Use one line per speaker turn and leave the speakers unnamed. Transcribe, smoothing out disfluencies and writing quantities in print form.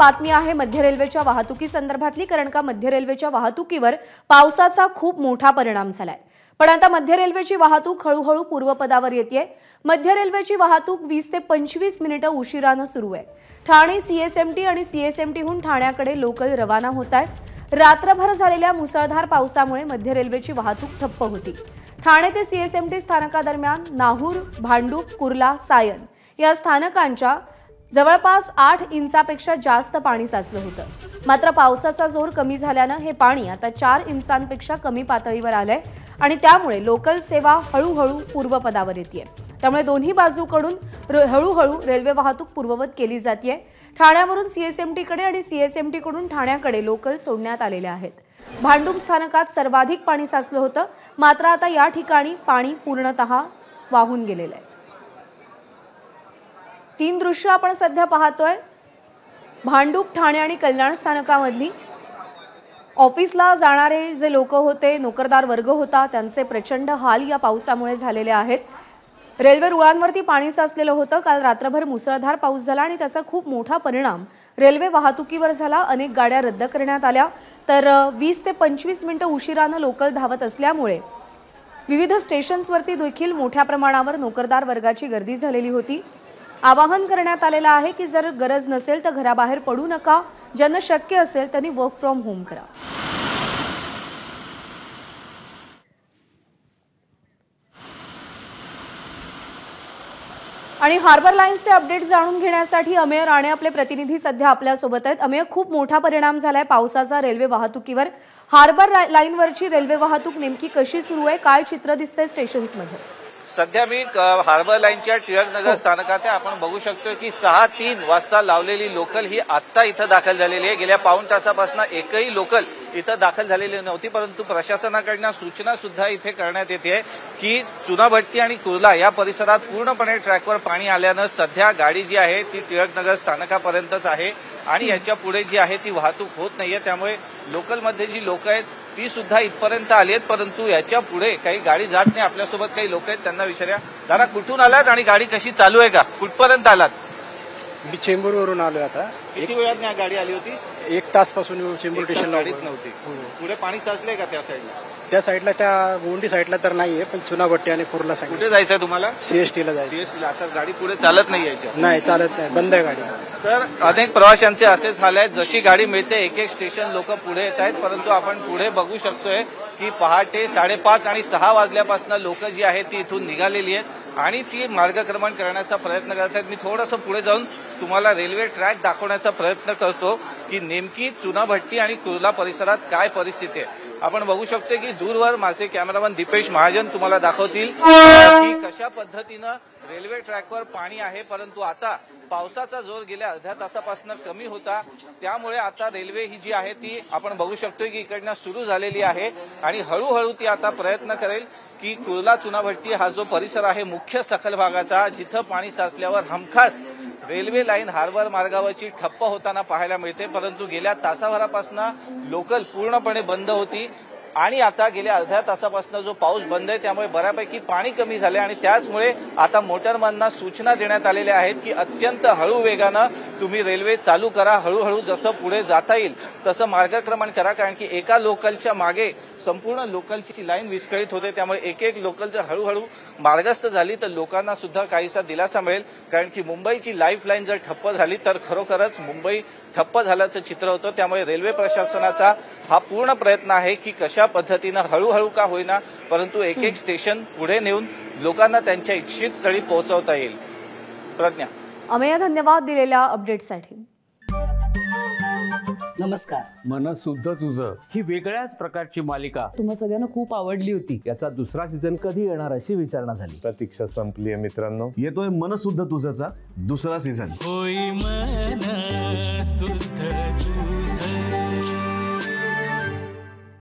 बातमी आहे मध्य रेल्वेच्या वाहतुकी संदर्भातली, कारण का मध्य रेल्वेच्या वाहतुकीवर पावसाचा खूप मोठा परिणाम झालाय। पण आता मध्य रेल्वेची वाहतूक हळूहळू पूर्वपदावर येतेय। मध्य रेल्वेची वाहतूक 20 ते 25 मिनिटं उशिराने सुरू आहे। ठाणे सीएसएमटी आणि सीएसएमटीहून ठाण्याकडे लोकल रवाना होत आहेत। रात्रभर झालेल्या मुसळधार पावसामुळे मध्य रेल्वेची वाहतूक ठप्प होती। ठाणे ते सीएसएमटी स्थानकादरम्यान नाहूर, भांडूप, कुर्ला, सायन या स्थानकांच्या जवळपास 8 इंचापेक्षा जास्त पाणी साचलं होतं। मात्र पावसाचा जोर कमी झाल्याने हे पाणी आता 4 इंचांपेक्षा कमी पातळीवर आलंय आणि त्यामुळे लोकल सेवा हळूहळू पूर्वपदावर येतेय। त्यामुळे दोन्ही बाजूकडून हळूहळू रेल्वे वाहतूक पूर्ववत केली जातेय। ठाण्यावरून सीएसएमटीकडे आणि सीएसएमटीकडून ठाण्याकडे लोकल सोडण्यात आलेले आहेत। भांडूप स्थानकात सर्वाधिक पाणी साचलं होतं, मात्र आता या ठिकाणी पाणी पूर्णतः वाहून गेलेलं आहे। 3 दृश्य आपण सध्या पाहतोय। भांडूप, ठाणे आणि कल्याण स्थानकामधली ऑफिसला जाणारे जे लोक होते, नोकरदार वर्ग होता, त्यांचे प्रचंड हाल या पावसामुळे झालेले आहेत। रेल्वे रुळांवरती पाणी साचलेलं होतं। काल रात्रभर मुसळधार पाऊस झाला आणि त्याचा खूप मोठा परिणाम रेल्वे वाहतुकीवर झाला। अनेक गाड्या रद्द करण्यात आल्या, तर 20 ते 25 मिनिटं उशिराने लोकल धावत असल्यामुळे विविध स्टेशन्सवरती देखील मोठ्या प्रमाणावर नोकरदार वर्गाची गर्दी झालेली होती। आवाहन करण्यात आलेलं आहे की जर गरज नसेल तर घराबाहेर पडू नका, ज्यांना शक्य असेल त्यांनी वर्क फ्रॉम होम करा। आणि हार्बर लाईन्सचे अपडेट जाणून घेण्यासाठी अमेय राणे आपले प्रतिनिधी सध्या आपल्या सोबत आहेत। अमेय, खूप मोठा परिणाम झालाय पावसाचा रेल्वे वाहतुकीवर। हार्बर लाईनवरची रेल्वे वाहतूक नेमकी कशी सुरू आहे, काय चित्र दिसतंय स्टेशन्समध्ये?
सध्या मी हार्बर लाईनच्या टिळकनगर स्थानकात आहे। आपण बघू शकतो की 6:03 वाजता लावलेली लोकल ही आत्ता इथं दाखल झालेली आहे। गेल्या पाऊण तासापासून एकही लोकल इथं दाखल झालेली नव्हती, परंतु प्रशासनाकडून सूचना सुद्धा इथे करण्यात येते की चुनाभट्टी आणि कुर्ला या परिसरात पूर्णपणे ट्रॅकवर पाणी आल्यानं सध्या गाडी जी आहे ती टिळकनगर स्थानकापर्यंतच आहे आणि याच्या पुढे जी आहे ती वाहतूक होत नाहीये। त्यामुळे लोकलमध्ये जी लोक आहेत ती सुद्धा इथपर्यंत आली आहेत, परंतु याच्या पुढे काही गाडी जात नाही। आपल्यासोबत काही लोक आहेत, त्यांना विचारूया, दादा कुठून आलात आणि गाडी कशी चालू आहे का, कुठपर्यंत आलात?
मी चेंबूरवरून आलोय आता।
किती वेळात गाडी आली होती?
1 तासपासून चेंबूर स्टेशनला
गाडीच नव्हती। पुढे पाणी साचलंय का त्या साईडला?
त्या साईडला, त्या गोंडी साईडला तर नाहीये, पण चुनाभट्टी आणि कुर्ला साईड।
कुठे जायचंय तुम्हाला?
सीएसटीला जायचं।
सीएसटीला आता गाडी पुढे चालत नाही यायची?
नाही, चालत नाही, बंद आहे गाडी।
तर अनेक प्रवाशांचे असेच हाल आहेत। जशी गाडी मिळते एक एक स्टेशन लोक पुढे येत आहेत, परंतु आपण पुढे बघू शकतोय की पहाटे 5:30 आणि 6 वाजल्यापासून लोक जी आहेत ती इथून निघालेली आहेत आणि ती मार्गक्रमण करण्याचा प्रयत्न करत आहेत। मी थोडंसं पुढे जाऊन तुम्हाला रेल्वे ट्रॅक दाखवण्याचा प्रयत्न करतो की नेमकी चुनाभट्टी आणि कुर्ला परिसरात काय परिस्थिती आहे। आपण बघू शकतो की दूरवर माझे कॅमेरामन दीपेश महाजन तुम्हाला दाखवतील की कशा पद्धतीनं रेल्वे ट्रॅकवर पाणी आहे, परंतु आता पावसाचा जोर गेल्या अर्ध्या तासापासून कमी होता, त्यामुळे आता रेल्वे ही जी आहे ती आपण बघू शकतो की इकडनं सुरू झालेली आहे आणि हळूहळू ती आता प्रयत्न करेल की कुर्ला चुनाभट्टी हा जो परिसर आहे मुख्य सखल भागाचा, जिथं पाणी साचल्यावर हमखास रेल्वे लाईन हार्बर मार्गावरची ठप्प होताना पाहायला मिळते। परंतु गेल्या तासाभरापासून लोकल पूर्णपणे बंद होती आणि आता गेल्या अर्ध्या तासापासून जो पाऊस बंद आहे त्यामुळे बऱ्यापैकी पाणी कमी झाले आणि त्याचमुळे आता मोटरमॅनना सूचना देण्यात आलेल्या आहेत की अत्यंत हळू वेगानं तुम्ही रेल्वे चालू करा। हळूहळू जसं पुढे जाता येईल तसं मार्गक्रमण करा, कारण की एका लोकलच्या मागे संपूर्ण लोकलची लाईन विस्कळीत होते। त्यामुळे एक एक लोकल जर हळूहळू मार्गस्थ झाली तर लोकांना सुद्धा काहीसा दिलासा मिळेल, कारण की मुंबईची लाईफलाईन जर ठप्प झाली तर खरोखरच मुंबई ठप्प झाल्याचं चित्र होतं। त्यामुळे रेल्वे प्रशासनाचा हा पूर्ण प्रयत्न आहे की कशा पद्धतीनं हळूहळू का होईना परंतु एक एक स्टेशन पुढे नेऊन लोकांना त्यांच्या इच्छित स्थळी पोहोचवता येईल। प्रज्ञा,
अमेय, धन्यवाद दिलेल्या अपडेटसाठी।
नमस्कार।
मन सुद्धा तुझं ही वेगळ्याच प्रकारची मालिका
तुम्हा सगळ्यांना खूप आवडली होती।
याचा दुसरा सीझन कधी येणार अशी विचारणा झाली।
प्रतीक्षा संपलीये मित्रांनो, येतोय मन सुद्धा तुझाचा दुसरा सीझन।
होई मन सुद्धा